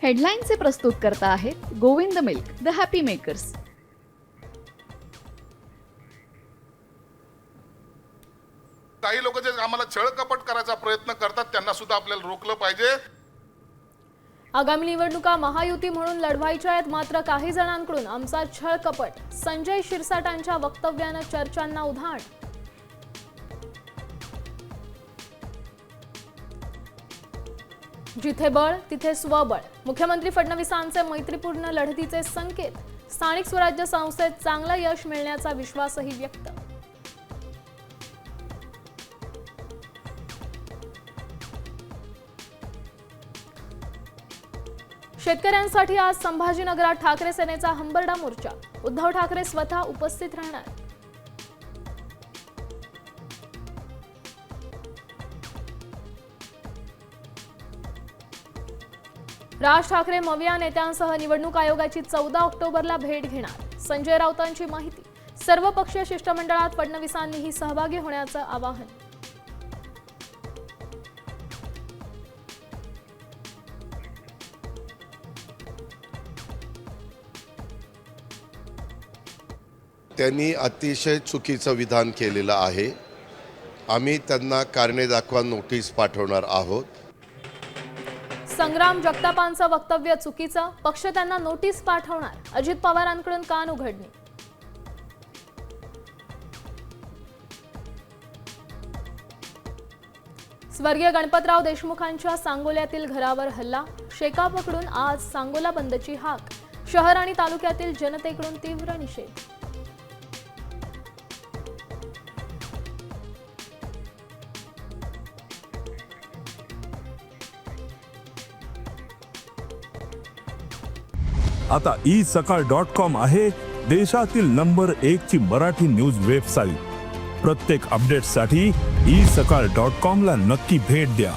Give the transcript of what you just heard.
हेडलाईनचे प्रस्तुतकर्ता आहेत Govind milk, the happy makers. काही लोक जे आम्हाला छळ कपट करायचा प्रयत्न करतात त्यांना सुद्धा आपल्याला रोखलं पाहिजे. आगामी निवडणुका महायुती म्हणून लढवायच्या आहेत, मात्र काही जणांकडून आमचा छळ कपट. संजय शिरसाटांच्या वक्तव्यानं चर्चांना उधाण. जिथे बळ तिथे स्वबळ. मुख्यमंत्री फडणवीसांचे मैत्रीपूर्ण लढतीचे संकेत. स्थानिक स्वराज्य संस्थेत चांगलं यश मिळण्याचा विश्वासही व्यक्त. शेतकऱ्यांसाठी आज संभाजीनगरात ठाकरे सेनेचा हंबरडा मोर्चा. उद्धव ठाकरे स्वतः उपस्थित राहणार. राज ठाकरे मविया नेत्यांसह निवडणूक आयोगाची 14 ऑक्टोबरला भेट घेणार. संजय राऊतांची माहिती. सर्वपक्षीय शिष्टमंडळात फडणवीसांनीही सहभागी होण्याचं आवाहन. त्यांनी अतिशय चुकीचं विधान केलेलं आहे. आम्ही त्यांना कारणे दाखवा नोटीस पाठवणार आहोत. संग्राम जगतापांचं वक्तव्य चुकीचं. पक्ष त्यांना नोटीस पाठवणार. अजित पवारांकडून कान उघडणी. स्वर्गीय गणपतराव देशमुखांच्या सांगोल्यातील घरावर हल्ला. शेकापकडून आज सांगोला बंदची हाक. शहर आणि तालुक्यातील जनतेकडून तीव्र निषेध. आता isakal.com आहे देशातील नंबर 1 ची मराठी न्यूज वेबसाईट. प्रत्येक अपडेटसाठी isakal.com ला नक्की भेट द्या.